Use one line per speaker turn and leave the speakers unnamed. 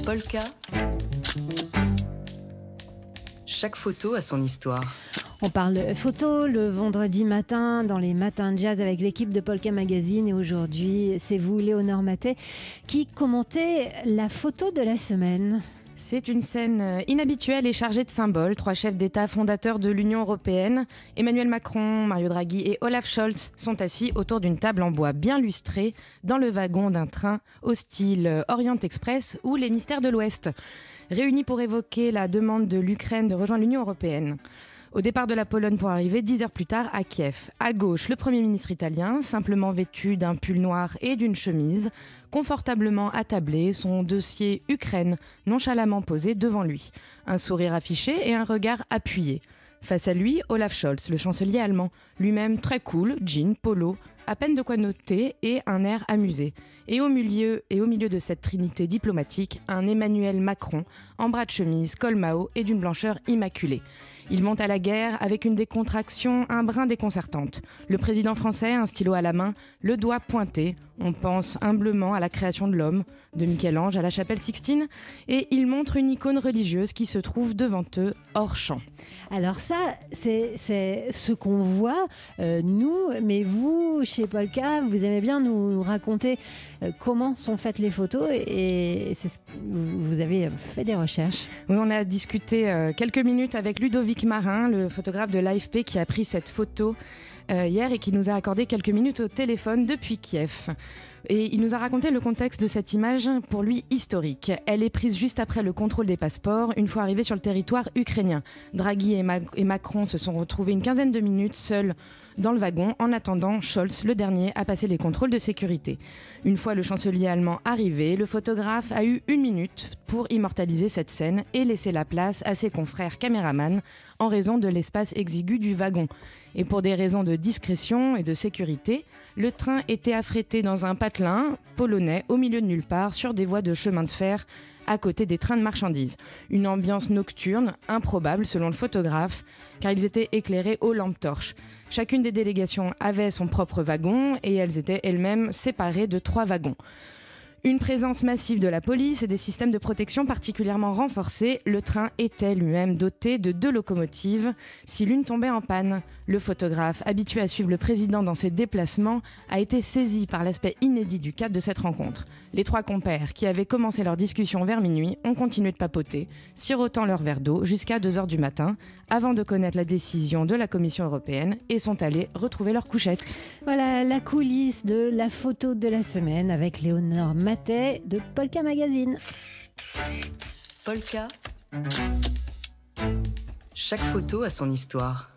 Polka. Chaque photo a son histoire.
On parle photo le vendredi matin dans les matins de jazz avec l'équipe de Polka Magazine. Et aujourd'hui, c'est vous, Léonore Matet, qui commentez la photo de la semaine.
C'est une scène inhabituelle et chargée de symboles. 3 chefs d'État fondateurs de l'Union européenne, Emmanuel Macron, Mario Draghi et Olaf Scholz, sont assis autour d'une table en bois bien lustrée dans le wagon d'un train au style Orient Express ou les mystères de l'Ouest, réunis pour évoquer la demande de l'Ukraine de rejoindre l'Union européenne. Au départ de la Pologne pour arriver 10 heures plus tard à Kiev. À gauche, le Premier ministre italien, simplement vêtu d'un pull noir et d'une chemise, confortablement attablé, son dossier Ukraine nonchalamment posé devant lui. Un sourire affiché et un regard appuyé. Face à lui, Olaf Scholz, le chancelier allemand, lui-même très cool, jean, polo, à peine de quoi noter et un air amusé. Et au milieu de cette trinité diplomatique, un Emmanuel Macron en bras de chemise, col Mao et d'une blancheur immaculée. Il monte à la guerre avec une décontraction un brin déconcertante. Le président français, un stylo à la main, le doigt pointé. On pense humblement à la création de l'homme, de Michel-Ange à la chapelle Sixtine, et il montre une icône religieuse qui se trouve devant eux, hors champ.
Alors ça, c'est ce qu'on voit, nous, mais vous, chez Polka, vous aimez bien nous raconter comment sont faites les photos et vous avez fait des recherches.
Oui, on a discuté quelques minutes avec Ludovic Marin, le photographe de l'AFP qui a pris cette photo hier et qui nous a accordé quelques minutes au téléphone depuis Kiev. Et il nous a raconté le contexte de cette image, pour lui historique. Elle est prise juste après le contrôle des passeports, une fois arrivés sur le territoire ukrainien. Draghi et Macron se sont retrouvés une quinzaine de minutes seuls dans le wagon, en attendant Scholz, le dernier, à passer les contrôles de sécurité. Une fois le chancelier allemand arrivé, le photographe a eu 1 minute pour immortaliser cette scène et laisser la place à ses confrères caméramans en raison de l'espace exigu du wagon. Et pour des raisons de discrétion et de sécurité, le train était affrété dans un patelin polonais au milieu de nulle part sur des voies de chemin de fer à côté des trains de marchandises. Une ambiance nocturne, improbable selon le photographe, car ils étaient éclairés aux lampes torches. Chacune des délégations avait son propre wagon et elles étaient elles-mêmes séparées de 3 wagons. Une présence massive de la police et des systèmes de protection particulièrement renforcés, le train était lui-même doté de 2 locomotives si l'une tombait en panne. Le photographe, habitué à suivre le président dans ses déplacements, a été saisi par l'aspect inédit du cadre de cette rencontre. Les 3 compères, qui avaient commencé leur discussion vers minuit, ont continué de papoter, sirotant leur verre d'eau jusqu'à 2 heures du matin, avant de connaître la décision de la Commission européenne et sont allés retrouver leur couchette.
Voilà la coulisse de la photo de la semaine avec Léonore Matet de Polka Magazine.
Polka. Chaque photo a son histoire.